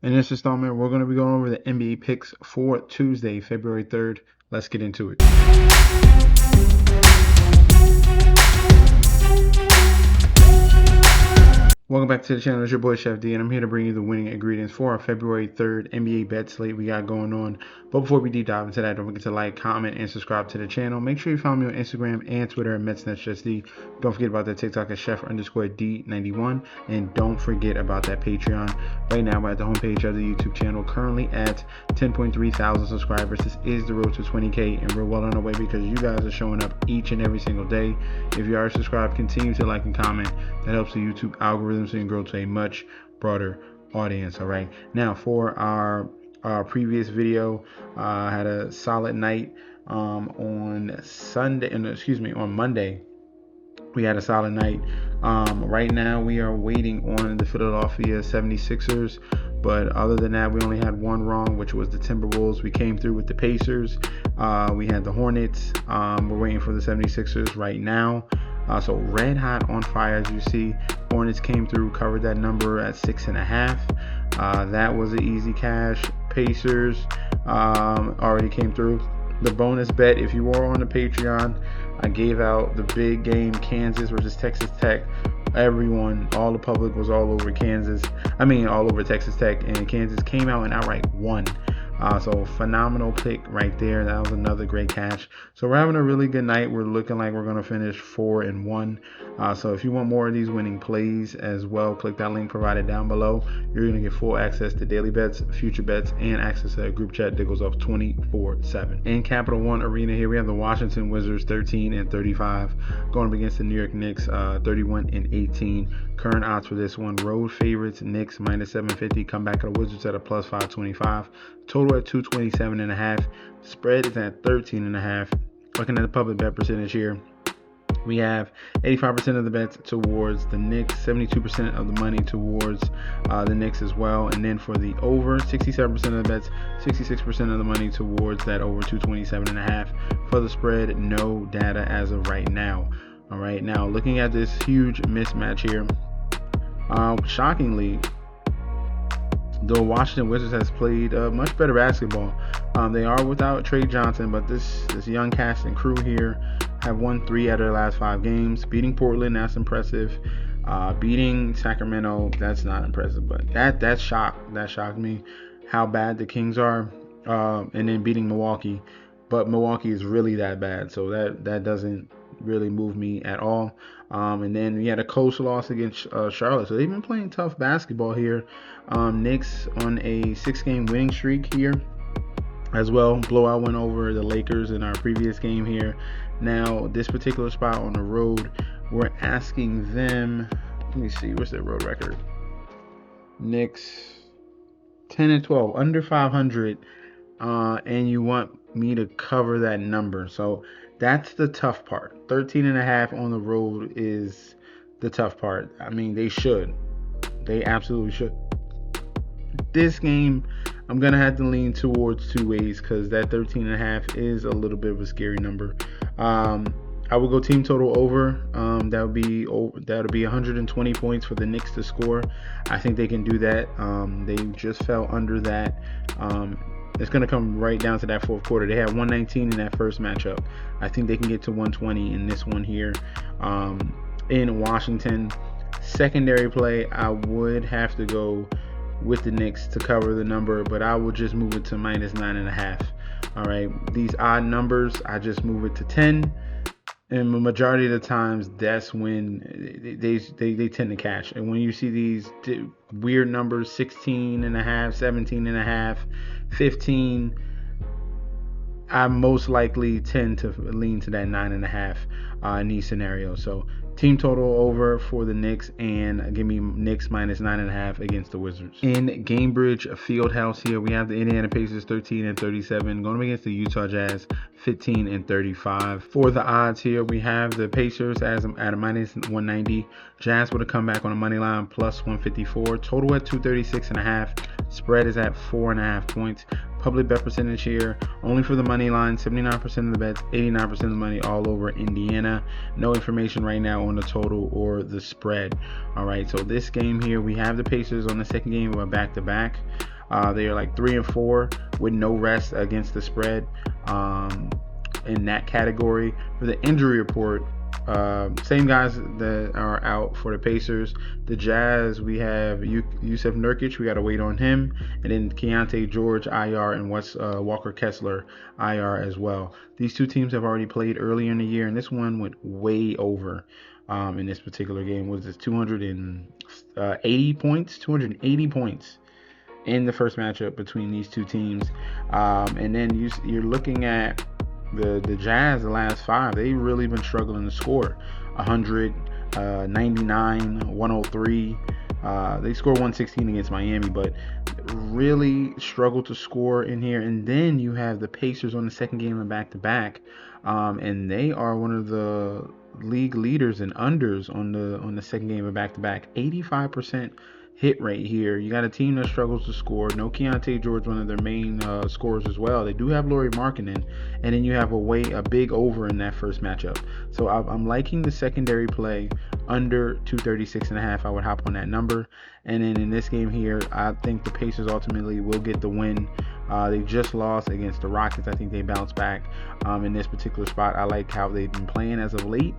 In this installment, we're going to be going over the NBA picks for Tuesday, February 3rd. Let's get into it. Welcome back to the channel. It's your boy Chef D, and I'm here to bring you the winning ingredients for our February 3rd NBA bet slate we got going on. But before we deep dive into that, don't forget to like, comment, and subscribe to the channel. Make sure you follow me on Instagram and Twitter at MetsNetsJustD. Don't forget about that TikTok at Chef_D91, and don't forget about that Patreon. Right now, we're at the homepage of the YouTube channel, currently at 10.3 thousand subscribers. This is the road to 20K, and we're well on our way because you guys are showing up each and every single day. If you are subscribed, continue to like and comment. That helps the YouTube algorithm so you can grow to a much broader audience. All right, now for our previous video, I had a solid night on Monday. We had a solid night. Right now we are waiting on the Philadelphia 76ers, but other than that, we only had one wrong, which was the Timberwolves. We came through with the Pacers. We had the Hornets. We're waiting for the 76ers right now. So red hot on fire, as you see. Hornets came through, covered that number at 6.5. That was an easy cash. Pacers already came through. The bonus bet, if you are on the Patreon, I gave out the big game, Kansas versus Texas Tech. Everyone, all the public was all over all over Texas Tech, and Kansas came out and outright won. So phenomenal pick right there. That was another great catch. So we're having a really good night. We're looking like we're going to finish 4-1. So if you want more of these winning plays as well, click that link provided down below. You're going to get full access to daily bets, future bets, and access to a group chat that goes off 24/7. In Capital One Arena here, we have the Washington Wizards 13-35 going up against the New York Knicks 31-18. Current odds for this one: road favorites Knicks -750. Come back at the Wizards at a +525. Total at 227.5. Spread is at 13.5. Looking at the public bet percentage here, we have 85% of the bets towards the Knicks, 72% of the money towards the Knicks as well. And then for the over, 67% of the bets, 66% of the money towards that over 227.5. For the spread, no data as of right now. All right, now looking at this huge mismatch here, shockingly, the Washington Wizards has played much better basketball. They are without Trey Johnson, but this young cast and crew here have won 3 out of their last 5 games. Beating Portland, that's impressive. Beating Sacramento, that's not impressive, but that shocked me how bad the Kings are. And then beating Milwaukee, but Milwaukee is really that bad, so that doesn't really move me at all. And then we had a close loss against Charlotte, so they've been playing tough basketball here. Knicks on a 6-game winning streak here as well. Blowout win over the Lakers in our previous game here. Now this particular spot on the road, we're asking them, let me see, what's their road record? Knicks 10-12, under 500, and you want me to cover that number. So that's the tough part. 13.5 on the road is the tough part. I mean, they absolutely should. This game, I'm gonna have to lean towards 2 ways because that 13.5 is a little bit of a scary number. I would go team total over. That would be 120 points for the Knicks to score. I think they can do that. They just fell under that. It's going to come right down to that fourth quarter. They had 119 in that first matchup. I think they can get to 120 in this one here. In Washington, secondary play, I would have to go with the Knicks to cover the number, but I will just move it to -9.5. All right, these odd numbers, I just move it to 10. And the majority of the times, that's when they tend to cash. And when you see these weird numbers, 16.5, 17.5, 15, I most likely tend to lean to that 9.5 in these scenarios. So team total over for the Knicks, and give me Knicks -9.5 against the Wizards. In Gainbridge Fieldhouse here, we have the Indiana Pacers 13-37 going against the Utah Jazz 15-35. For the odds here, we have the Pacers at a -190. Jazz with a comeback on the money line +154. Total at 236.5. Spread is at 4.5 points. Public bet percentage here, only for the money line, 79% of the bets, 89% of the money all over Indiana. No information right now on the total or the spread. All right, so this game here, we have the Pacers on the second game of a back-to-back. They are like 3-4 with no rest against the spread in that category. For the injury report, same guys that are out for the Pacers. The Jazz, we have Yusuf Nurkic, we got to wait on him, and then Keontae George IR and Walker Kessler IR as well. These two teams have already played earlier in the year, and this one went way over. In this particular game was this 280 points, 280 points in the first matchup between these two teams. And then you're looking at the Jazz, the last 5, they've really been struggling to score. 100, 99, 103. They scored 116 against Miami, but really struggled to score in here. And then you have the Pacers on the second game of back-to-back, and they are one of the league leaders in unders on the second game of back-to-back. 85% hit rate here. You got a team that struggles to score. No Keontae George, one of their main scorers as well. They do have Lauri Markkanen, and then you have a big over in that first matchup. So I'm liking the secondary play under 236.5. I would hop on that number. And then in this game here, I think the Pacers ultimately will get the win. They just lost against the Rockets. I think they bounced back in this particular spot. I like how they've been playing as of late,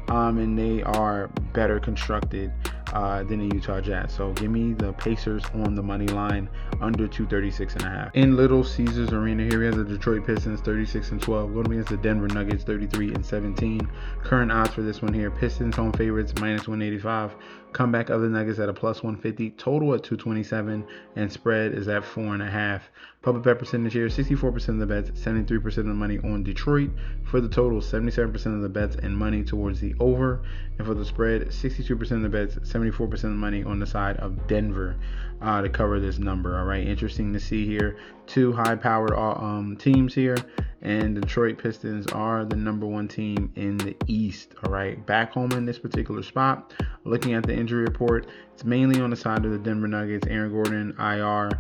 and they are better constructed than the Utah Jazz. So give me the Pacers on the money line under 236.5. In Little Caesars Arena here, we have the Detroit Pistons 36-12 going against the Denver Nuggets 33-17. Current odds for this one here: Pistons home favorites -185. Comeback of the Nuggets at a +150. Total at 227, and spread is at 4.5. Public bet percentage here: 64% of the bets, 73% of the money on Detroit. For the total, 77% of the bets and money towards the over. And for the spread, 62% of the bets, 74% of the money on the side of Denver to cover this number. All right, interesting to see here. Two high-powered teams here, and the Detroit Pistons are the number 1 team in the East. All right, back home in this particular spot. Looking at the injury report, it's mainly on the side of the Denver Nuggets. Aaron Gordon, IR.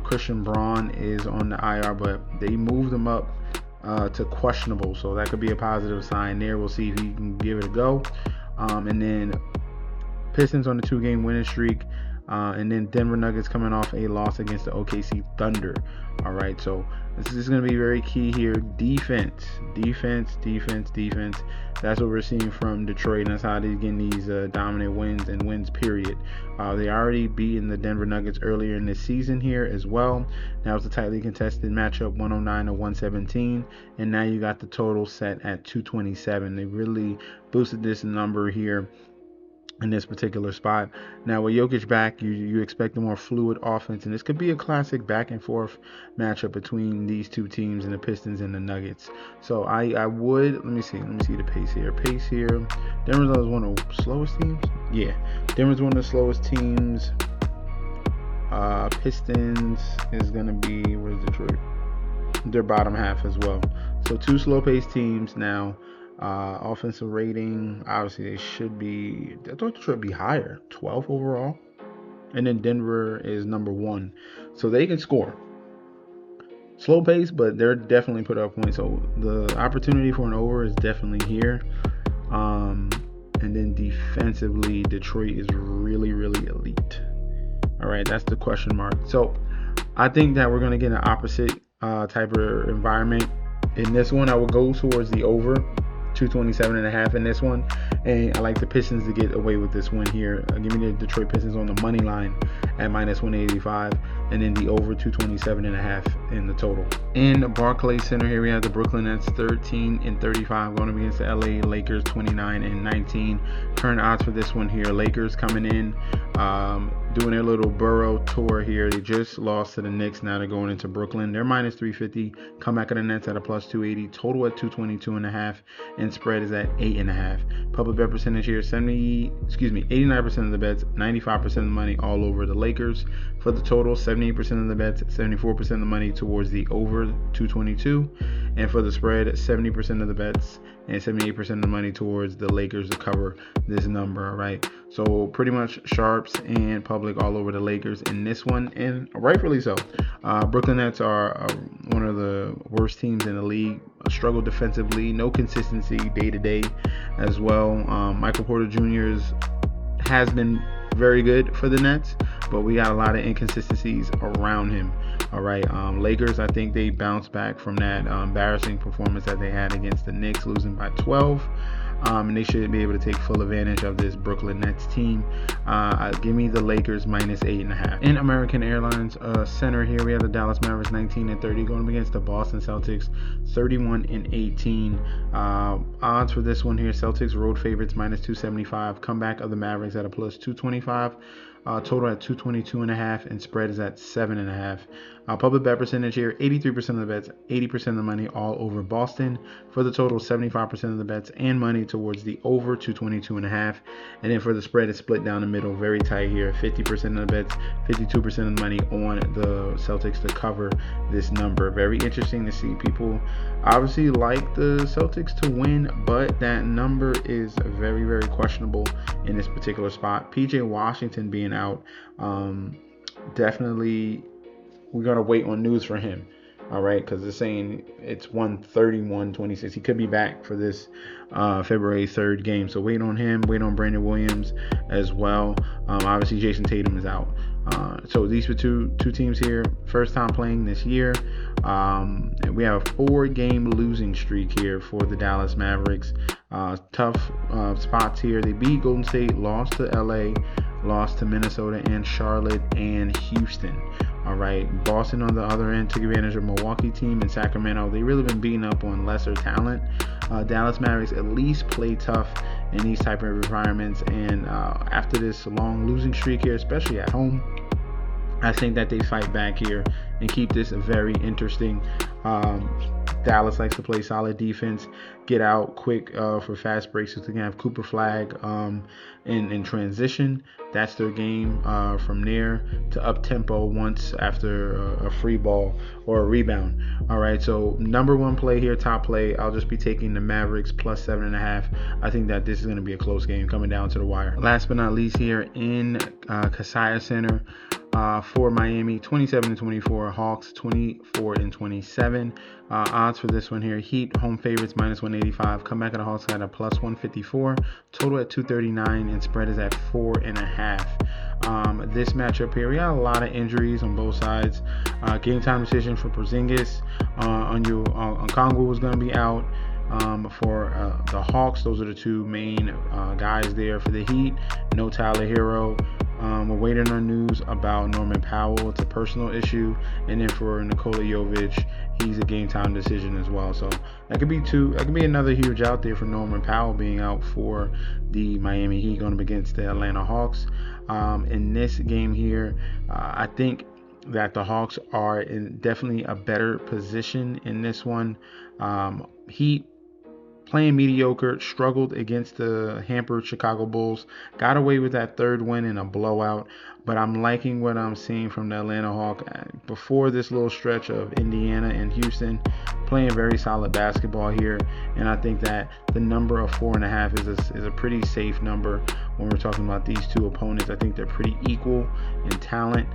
Christian Braun is on the IR, but they moved him up to questionable, so that could be a positive sign there. We'll see if he can give it a go. And then Pistons on the 2-game winning streak, and then Denver Nuggets coming off a loss against the OKC Thunder. All right, so this is going to be very key here. Defense. That's what we're seeing from Detroit, and that's how they're getting these dominant wins, period. They already beaten the Denver Nuggets earlier in this season here as well. Now it's a tightly contested matchup, 109-117, and now you got the total set at 227. They really boosted this number here in this particular spot. Now with Jokic back, you expect a more fluid offense, and this could be a classic back and forth matchup between these two teams, and the Pistons and the Nuggets. So I would let me see the pace here. Denver's one of the slowest teams. Yeah, Denver's one of the slowest teams. Pistons is gonna be, where's Detroit? Their bottom half as well. So two slow-paced teams now. Offensive rating, obviously they should be, I thought they should be higher, 12 overall. And then Denver is number 1. So they can score. Slow pace, but they're definitely put up points. So the opportunity for an over is definitely here. And then defensively, Detroit is really, really elite. All right, that's the question mark. So I think that we're going to get an opposite type of environment. In this one, I would go towards the over. 227.5 in this one, and I like the Pistons to get away with this one here. Give me the Detroit Pistons on the money line at -185, and then the over 227.5 in the total. In Barclays Center here, we have the Brooklyn Nets 13-35 going up against the LA Lakers 29-19. Current odds for this one here: Lakers coming in, doing their little borough tour here. They just lost to the Knicks. Now they're going into Brooklyn. They're -350. Comeback of the Nets at a +280. Total at 222.5, and spread is at 8.5. Public bet percentage here: 89% of the bets, 95% of the money all over the Lakers. For the total, 78% of the bets, 74% of the money towards the over 222, and for the spread, 70% of the bets and 78% of the money towards the Lakers to cover this number. All right, so pretty much sharps and public all over the Lakers in this one, and rightfully so. Brooklyn Nets are one of the worst teams in the league. Struggle defensively, no consistency day to day as well. Michael Porter Jr. has been very good for the Nets, but we got a lot of inconsistencies around him. All right, Lakers, I think they bounced back from that embarrassing performance that they had against the Knicks, losing by 12. And they should be able to take full advantage of this Brooklyn Nets team. Give me the Lakers minus 8.5. In American Airlines Center here, we have the Dallas Mavericks 19-30 going up against the Boston Celtics 31-18. Odds for this one here: Celtics road favorites minus 275. Comeback of the Mavericks at a plus 225. Total at 222.5, and spread is at 7.5. Public bet percentage here: 83% of the bets, 80% of the money all over Boston. For the total, 75% of the bets and money towards the over 222.5. And then for the spread, it's split down the middle, very tight here: 50% of the bets, 52% of the money on the Celtics to cover this number. Very interesting to see. People obviously like the Celtics to win, but that number is very, very questionable in this particular spot. PJ Washington being out, definitely we're going to wait on news for him. All right, because they're saying it's 131-26. He could be back for this February 3rd game. So wait on him. Wait on Brandon Williams as well. Obviously, Jason Tatum is out. So these were two teams here. First time playing this year. We have a 4-game losing streak here for the Dallas Mavericks. Tough spots here. They beat Golden State, lost to LA, lost to Minnesota and Charlotte and Houston. All right, Boston on the other end took advantage of Milwaukee team and Sacramento. They really been beating up on lesser talent. Dallas Mavericks at least play tough in these type of environments, and after this long losing streak here, especially at home, I think that they fight back here and keep this very interesting. Dallas likes to play solid defense, get out quick for fast breaks, so they can have Cooper Flag in transition. That's their game from there to up tempo once after a free ball or a rebound. All right, so number one play here, top play, I'll just be taking the Mavericks plus 7.5. I think that this is going to be a close game coming down to the wire. Last but not least here in Kaseya Center, for Miami, 27-24, Hawks 24-27. Odds for this one here: Heat home favorites minus 185. Comeback of the Hawks at a plus 154. Total at 239, and spread is at 4.5. This matchup here, we got a lot of injuries on both sides. Game time decision for Porzingis. Okongwu was going to be out. For the Hawks, those are the two main guys there. For the Heat, no Tyler Hero. We're waiting on news about Norman Powell. It's a personal issue. And then for Nikola Jovic, he's a game time decision as well. So that could be another huge out there for Norman Powell being out for the Miami Heat going up against the Atlanta Hawks. In this game here, I think that the Hawks are in definitely a better position in this one. Heat playing mediocre, struggled against the hampered Chicago Bulls, got away with that third win in a blowout, but I'm liking what I'm seeing from the Atlanta Hawks before this little stretch of Indiana and Houston, playing very solid basketball here, and I think that the number of 4.5 is a pretty safe number when we're talking about these two opponents. I think they're pretty equal in talent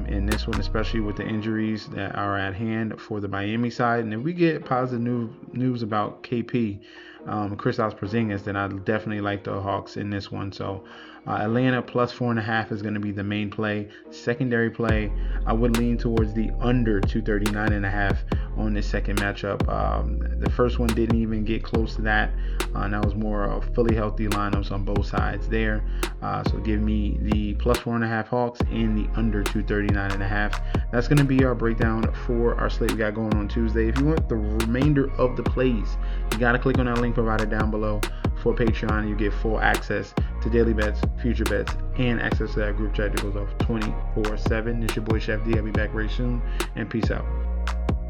in this one, especially with the injuries that are at hand for the Miami side. And if we get positive news about KP, Kristaps Porzingis, then I definitely like the Hawks in this one. So Atlanta plus 4.5 is going to be the main play. Secondary play, I would lean towards the under 239.5 on this second matchup. The first one didn't even get close to that. And that was more of fully healthy lineups on both sides there. So give me the plus 4.5 Hawks and the under 239.5. That's going to be our breakdown for our slate we got going on Tuesday. If you want the remainder of the plays, you got to click on that link provided down below for Patreon. You get full access to daily bets, future bets, and access to that group chat that goes off 24/7. It's your boy Chef D. I'll be back very soon, and peace out.